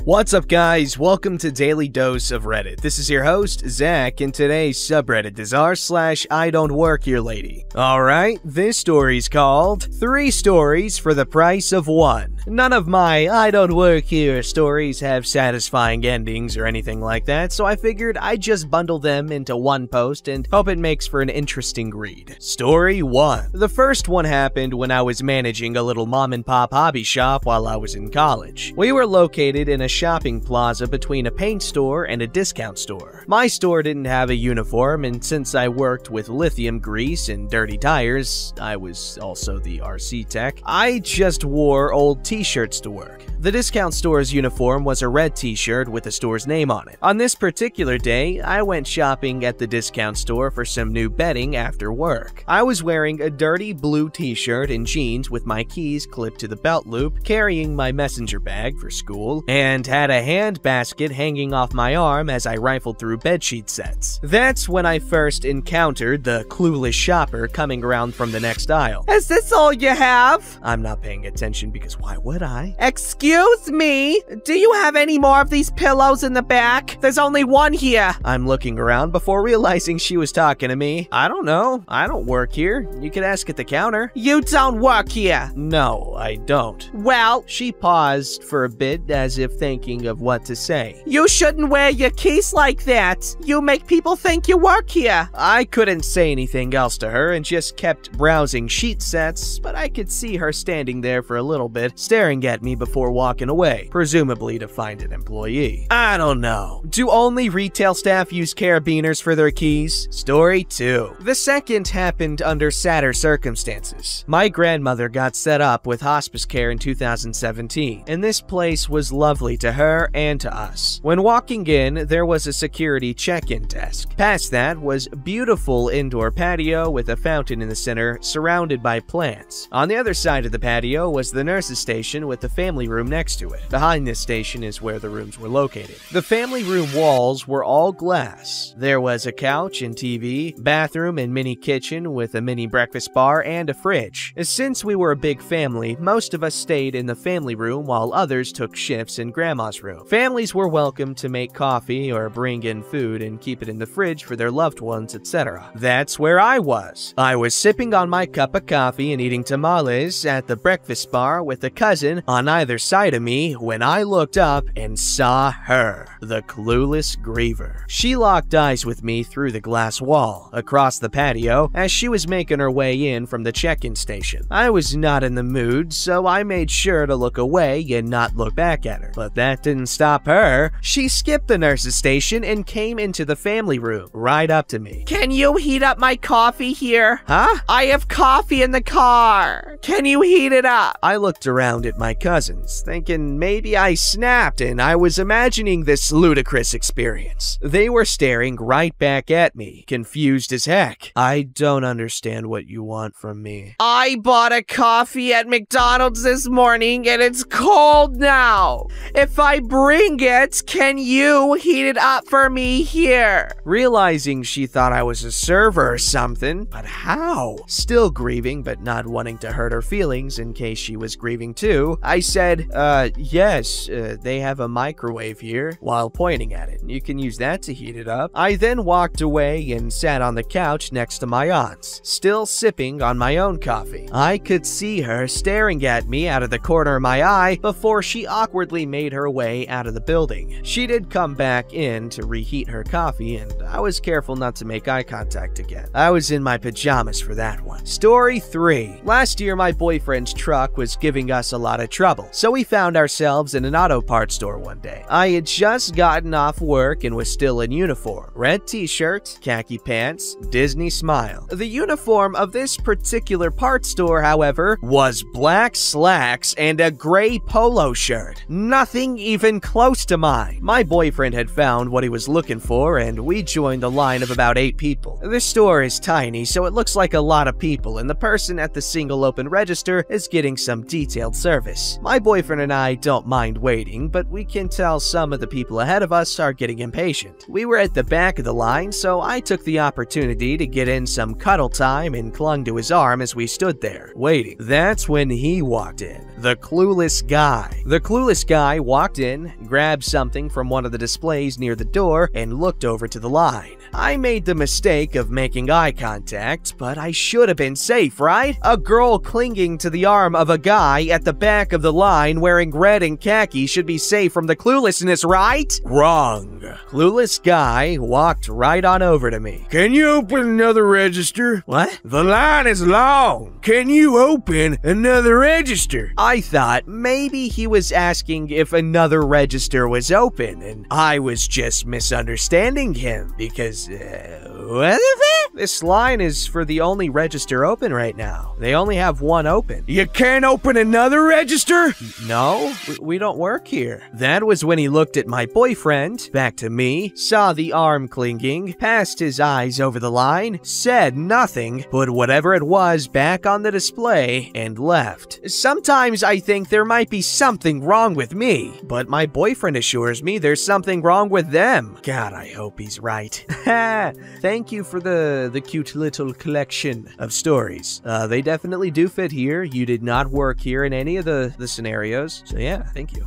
What's up, guys? Welcome to Daily Dose of Reddit. This is your host, Zach, and today's subreddit is r/I don't work here lady. Alright, this story's called 3 Stories for the Price of 1. None of my I don't work here stories have satisfying endings or anything like that, so I figured I'd just bundle them into one post and hope it makes for an interesting read. Story 1. The first one happened when I was managing a little mom-and-pop hobby shop while I was in college. We were located in a shopping plaza between a paint store and a discount store. My store didn't have a uniform, and since I worked with lithium grease and dirty tires, I was also the RC tech, I just wore old t-shirts to work. The discount store's uniform was a red t-shirt with the store's name on it. On this particular day, I went shopping at the discount store for some new bedding after work. I was wearing a dirty blue t-shirt and jeans with my keys clipped to the belt loop, carrying my messenger bag for school, and had a hand basket hanging off my arm as I rifled through bedsheet sets. That's when I first encountered the clueless shopper coming around from the next aisle. Is this all you have? I'm not paying attention because why would I? Excuse me? Do you have any more of these pillows in the back? There's only one here. I'm looking around before realizing she was talking to me. I don't know. I don't work here. You could ask at the counter. You don't work here. No, I don't. Well, she paused for a bit as if thinking of what to say. You shouldn't wear your keys like that. You make people think you work here. I couldn't say anything else to her and just kept browsing sheet sets, but I could see her standing there for a little bit, staring at me before walking away, presumably to find an employee. I don't know. Do only retail staff use carabiners for their keys? Story 2. The second happened under sadder circumstances. My grandmother got set up with hospice care in 2017, and this place was lovely to her and to us. When walking in, there was a security check-in desk. Past that was beautiful indoor patio with a fountain in the center surrounded by plants. On the other side of the patio was the nurse's station with the family room next to it. Behind this station is where the rooms were located. The family room walls were all glass. There was a couch and TV, bathroom and mini kitchen with a mini breakfast bar and a fridge. Since we were a big family, most of us stayed in the family room while others took shifts in grandma's room. Families were welcome to make coffee or bring in food and keep it in the fridge for their loved ones, etc. That's where I was. I was sipping on my cup of coffee and eating tamales at the breakfast bar with a cousin on either side of me when I looked up and saw her, the clueless griever. She locked eyes with me through the glass wall across the patio as she was making her way in from the check-in station. I was not in the mood, so I made sure to look away and not look back at her. But that didn't stop her. She skipped the nurse's station and came into the family room right up to me. Can you heat up my coffee here? Huh? I have coffee in the car. Can you heat it up? I looked around at my cousins, thinking maybe I snapped and I was imagining this ludicrous experience. They were staring right back at me, confused as heck. I don't understand what you want from me. I bought a coffee at McDonald's this morning and it's cold now. If I bring it, can you heat it up for me here? Realizing she thought I was a server or something, but how? Still grieving but not wanting to hurt her feelings in case she was grieving too, I said, yes, they have a microwave here, while pointing at it. You can use that to heat it up. I then walked away and sat on the couch next to my aunt's, still sipping on my own coffee. I could see her staring at me out of the corner of my eye before she awkwardly made her way out of the building. She did come back in to reheat her coffee, and I was careful not to make eye contact again. I was in my pajamas for that one. Story 3. Last year, my boyfriend's truck was giving us a lot of trouble, so we found ourselves in an auto parts store one day. I had just gotten off work and was still in uniform. Red t-shirt, khaki pants, Disney smile. The uniform of this particular parts store, however, was black slacks and a gray polo shirt. Nothing even close to mine. My boyfriend had found what he was looking for, and we joined joined the line of about 8 people. The store is tiny, so it looks like a lot of people, and the person at the single open register is getting some detailed service. My boyfriend and I don't mind waiting, but we can tell some of the people ahead of us are getting impatient. We were at the back of the line, so I took the opportunity to get in some cuddle time and clung to his arm as we stood there, waiting. That's when he walked in. The clueless guy. The clueless guy walked in, grabbed something from one of the displays near the door, and looked over to the line. I made the mistake of making eye contact, but I should have been safe, right? A girl clinging to the arm of a guy at the back of the line wearing red and khaki should be safe from the cluelessness, right? Wrong. Clueless guy walked right on over to me. Can you open another register? What? The line is long. Can you open another register? I thought maybe he was asking if another register was open, and I was just misunderstanding him because, what is it? This line is for the only register open right now. They only have one open. You can't open another register? No, we don't work here. That was when he looked at my boyfriend, back to me, saw the arm clinging, passed his eyes over the line, said nothing, put whatever it was back on the display, and left. Sometimes I think there might be something wrong with me, but my boyfriend assures me there's something wrong with them. God, I hope he's right. Thank you for the cute little collection of stories. They definitely do fit here. You did not work here in any of the scenarios, so yeah, thank you.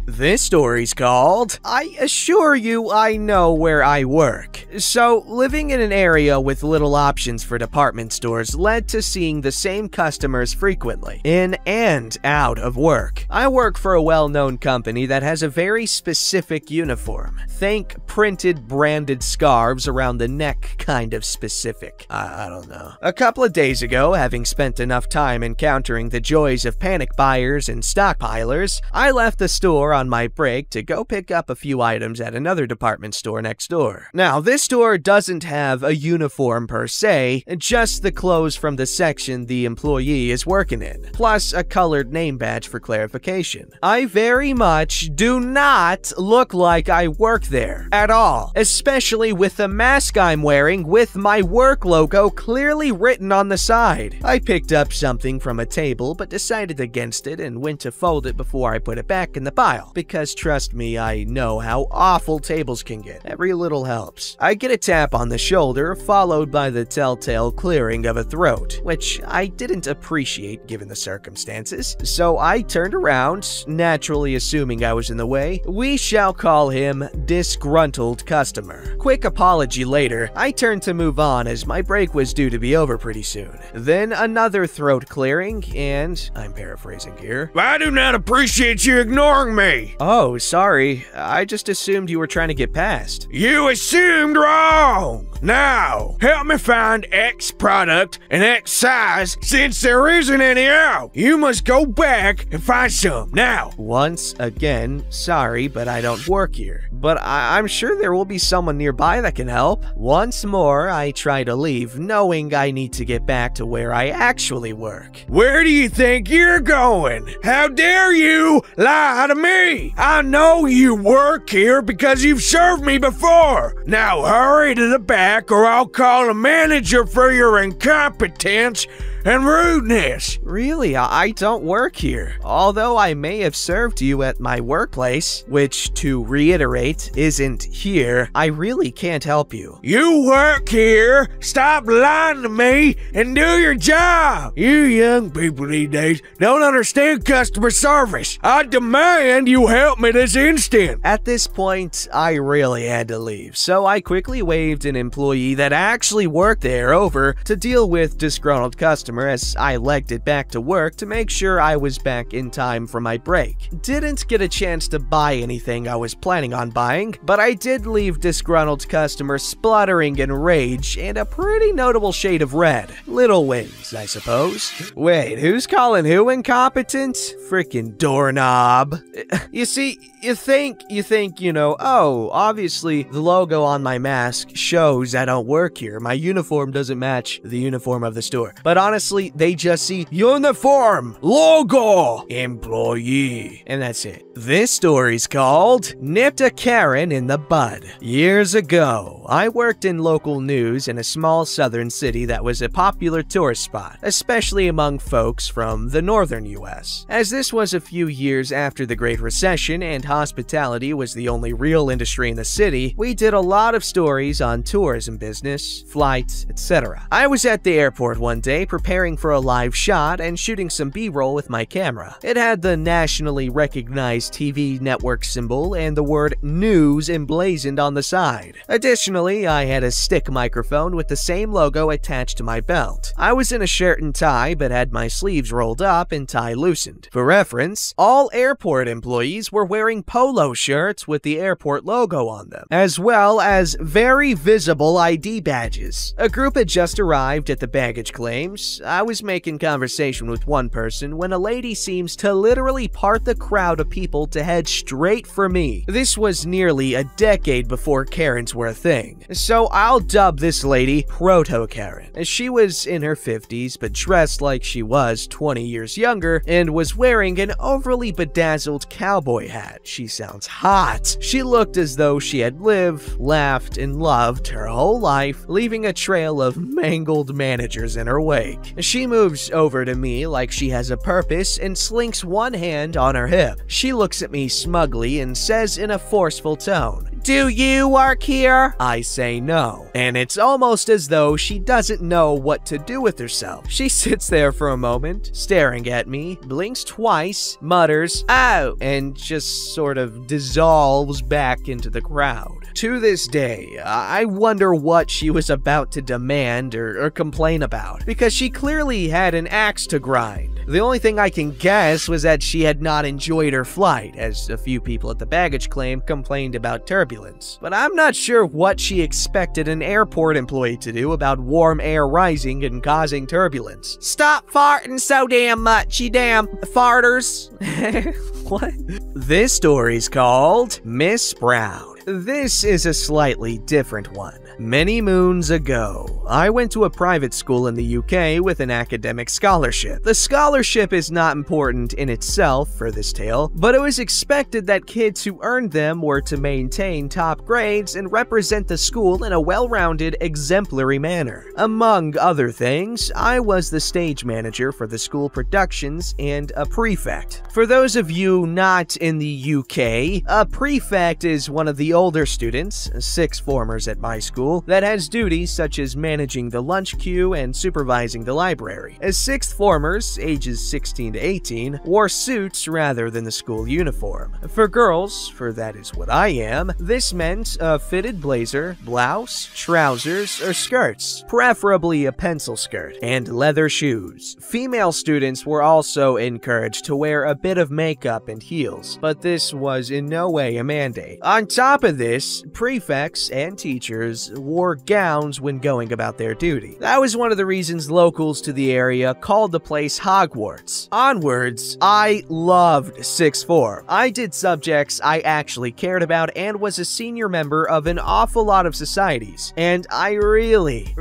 This story's called, I Assure You I Know Where I Work. So, living in an area with little options for department stores led to seeing the same customers frequently, in and out of work. I work for a well-known company that has a very specific uniform. Think printed branded scarves around the neck kind of specific. I don't know. A couple of days ago, having spent enough time encountering the joys of panic buyers and stockpilers, I left the store on my break to go pick up a few items at another department store next door. Now, this store doesn't have a uniform per se, just the clothes from the section the employee is working in, plus a colored name badge for clarification. I very much do not look like I work there at all, especially with the mask I'm wearing with my work logo clearly written on the side. I picked up something from a table but decided against it and went to fold it before I put it back in the pile, because trust me, I know how awful tables can get. Every little helps. I get a tap on the shoulder, followed by the telltale clearing of a throat, which I didn't appreciate given the circumstances, so I turned around, naturally assuming I was in the way. We shall call him disgruntled customer. Quick apology later, I turned to move on as my break was due to be over pretty soon. Then another throat clearing, and I'm paraphrasing here. I do not appreciate you ignoring me. Oh, sorry. I just assumed you were trying to get past. You assumed wrong. Now, help me find X product and X size since there isn't any out. You must go back and find some now. Once again, sorry, but I don't work here. But I'm sure there will be someone nearby that can help. Once more, I try to leave, knowing I need to get back to where I actually work. Where do you think you're going? How dare you lie to me? I know you work here because you've served me before. Now hurry to the back or I'll call a manager for your incompetence and rudeness. Really, I don't work here. Although I may have served you at my workplace, which, to reiterate, isn't here, I really can't help you. You work here. Stop lying to me and do your job. You young people these days don't understand customer service. I demand you help me this instant. At this point, I really had to leave, so I quickly waved an employee that actually worked there over to deal with disgruntled customer as I legged it back to work to make sure I was back in time for my break. Didn't get a chance to buy anything I was planning on buying, but I did leave disgruntled customer spluttering in rage and a pretty notable shade of red. Little wings, I suppose. Wait, who's calling who incompetent? Frickin' doorknob. You see, you think, you know, oh, obviously the logo on my mask shows I don't work here. My uniform doesn't match the uniform of the store. But honestly, they just see uniform, logo, employee, and that's it. This story's called Nipped a Karen in the Bud. Years ago, I worked in local news in a small southern city that was a popular tourist spot, especially among folks from the northern US. As this was a few years after the Great Recession and hospitality was the only real industry in the city, we did a lot of stories on tourism business, flights, etc. I was at the airport one day preparing for a live shot and shooting some B-roll with my camera. It had the nationally recognized TV network symbol and the word news emblazoned on the side. Additionally, I had a stick microphone with the same logo attached to my belt. I was in a shirt and tie but had my sleeves rolled up and tie loosened. For reference, all airport employees were wearing polo shirts with the airport logo on them, as well as very visible ID badges. A group had just arrived at the baggage claims. I was making conversation with one person when a lady seems to literally part the crowd of people to head straight for me. This was nearly a decade before Karens were a thing, so I'll dub this lady Proto-Karen. She was in her 50s but dressed like she was 20 years younger and was wearing an overly bedazzled cowboy hat. She sounds hot. She looked as though she had lived, laughed, and loved her whole life, leaving a trail of mangled managers in her wake. She moves over to me like she has a purpose and slinks one hand on her hip. She looks at me smugly and says in a forceful tone, "Do you work here?" I say no, and it's almost as though she doesn't know what to do with herself. She sits there for a moment, staring at me, blinks twice, mutters, "Oh," and just sort of dissolves back into the crowd. To this day, I wonder what she was about to demand or complain about, because she clearly had an axe to grind. The only thing I can guess was that she had not enjoyed her flight, as a few people at the baggage claim complained about turbulence. But I'm not sure what she expected an airport employee to do about warm air rising and causing turbulence. Stop farting so damn much, you damn farters. What? This story's called Miss Brown. This is a slightly different one. Many moons ago, I went to a private school in the UK with an academic scholarship. The scholarship is not important in itself for this tale, but it was expected that kids who earned them were to maintain top grades and represent the school in a well-rounded, exemplary manner. Among other things, I was the stage manager for the school productions and a prefect. For those of you not in the UK, a prefect is one of the older students, sixth formers at my school, that has duties such as managing the lunch queue and supervising the library. As sixth formers, ages 16 to 18, wore suits rather than the school uniform. For girls, for that is what I am, this meant a fitted blazer, blouse, trousers, or skirts, preferably a pencil skirt, and leather shoes. Female students were also encouraged to wear a bit of makeup and heels, but this was in no way a mandate. On top of this, prefects and teachers wore gowns when going about their duty. That was one of the reasons locals to the area called the place Hogwarts. Onwards, I loved sixth form. I did subjects I actually cared about and was a senior member of an awful lot of societies, and I really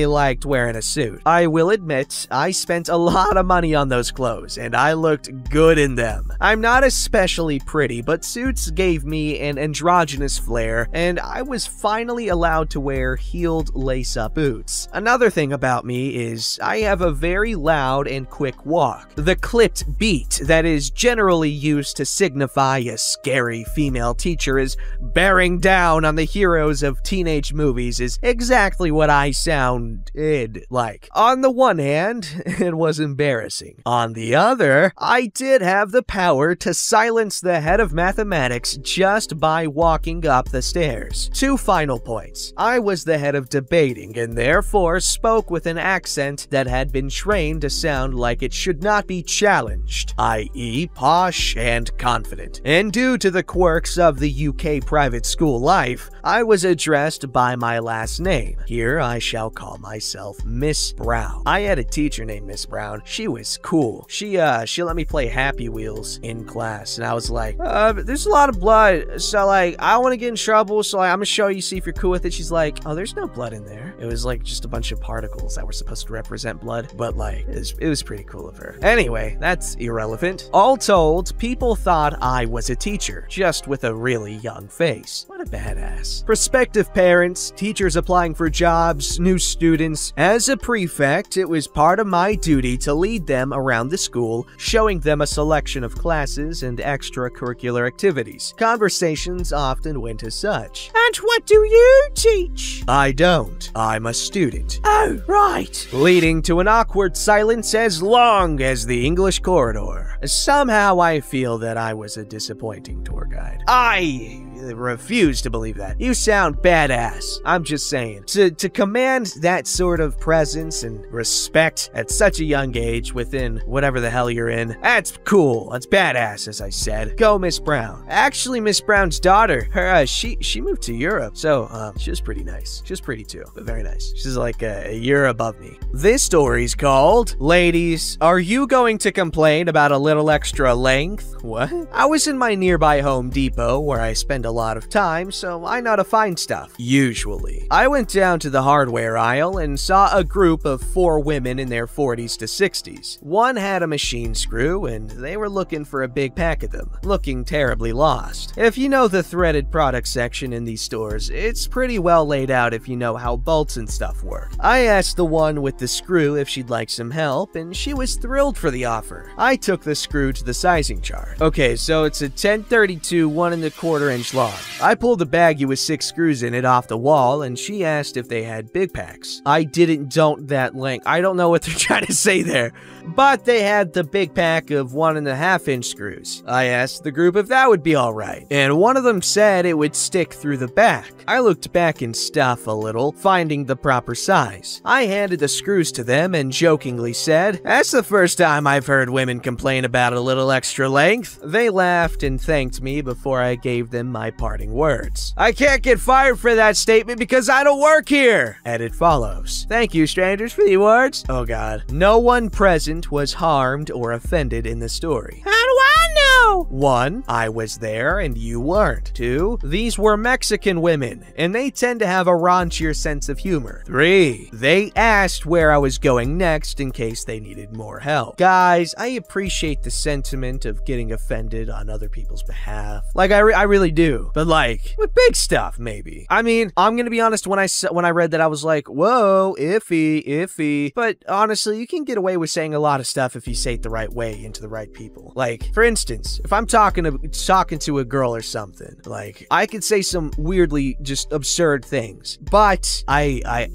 liked wearing a suit. I will admit, I spent a lot of money on those clothes, and I looked good in them. I'm not especially pretty, but suits gave me an androgynous flair, and I was finally allowed to wear heeled lace-up boots. Another thing about me is I have a very loud and quick walk. The clipped beat that is generally used to signify a scary female teacher is bearing down on the heroes of teenage movies is exactly what I sounded like. On the one hand, it was embarrassing. On the other, I did have the power to silence the head of mathematics just by walking up the stairs. Two final points. I was the head of debating and therefore spoke with an accent that had been trained to sound like it should not be challenged, i.e. posh and confident. And due to the quirks of the UK private school life, I was addressed by my last name. Here I shall call myself Miss Brown. I had a teacher named Miss Brown. She was cool. She let me play Happy Wheels in class, and I was like, there's a lot of blood, so like, I don't want to get in trouble, so like, I'm gonna show you, see if you're cool with it. She's like, oh, there's no blood in there. It was like just a bunch of particles that were supposed to represent blood, but like, it was pretty cool of her. Anyway, that's irrelevant. All told, people thought I was a teacher, just with a really young face. What a badass. Prospective parents, teachers applying for jobs, new students. As a prefect, it was part of my duty to lead them around the school, showing them a selection of classes and extracurricular activities. Conversations often went as such. And what do you teach? I don't. I'm a student. Oh, right. Leading to an awkward silence as long as the English corridor. Somehow I feel that I was a disappointing tour guide. I refuse to believe that. You sound badass. I'm just saying. To command that sort of presence and respect at such a young age within whatever the hell you're in, that's cool. That's badass, as I said. Go, Miss Brown. Actually, Miss Brown's daughter, her, she moved to Europe, so, she was pretty nice. She was pretty too, but very nice. She's like a year above me. This story's called, Ladies, Are You Going to Complain About a Little Extra Length? What? I was in my nearby Home Depot, where I spend a lot of time, so I know to find stuff. Usually. I went down to the hardware aisle and saw a group of 4 women in their 40s to 60s. One had a machine screw, and they were looking for a big pack of them, looking terribly lost. If you know the threaded product section in these stores, it's pretty well laid out if you know how bolts and stuff work. I asked the one with the screw if she'd like some help, and she was thrilled for the offer. I took the screw to the sizing chart. Okay, so it's a 1032 1¼ inch long. I pulled a baggie with 6 screws in it off the wall, and she asked if they had big packs. I don't that length. I don't know what they're trying to say there, but they had the big pack of 1½ inch screws. I asked the group if that would be alright, and one of them said it would stick through the back. I looked back in stuff a little, finding the proper size. I handed the screws to them and jokingly said, "That's the first time I've heard women complain about a little extra length." They laughed and thanked me before I gave them my parting words. "I can't get fired for that statement because I don't work here." And it follows. "Thank you, strangers, for the awards." Oh god. No one present was harmed or offended in the story. How do I know? 1. I was there and you weren't. 2. These were Mexican women, and they tend to have a raunchier sense of humor. 3. They asked where I was going next in case they needed more help. Guys, I appreciate the sentiment of getting offended on other people's behalf. Like, I really do. But like, with big stuff, maybe. I mean, I'm gonna be honest, when I read that, I was like, whoa, iffy. But honestly, you can get away with saying a lot of stuff if you say it the right way and to the right people. Like, for instance, if I'm talking to a girl or something, like, I could say some weirdly just absurd things, but I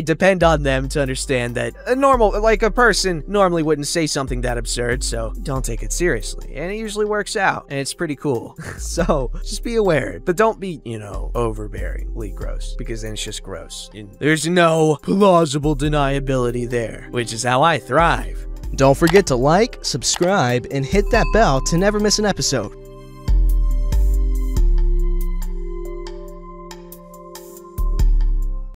depend on them to understand that a person normally wouldn't say something that absurd, so don't take it seriously. And it usually works out, and it's pretty cool. So, just be aware, but don't be, overbearingly gross, because then it's just gross. And there's no plausible deniability there, which is how I thrive. Don't forget to like, subscribe, and hit that bell to never miss an episode.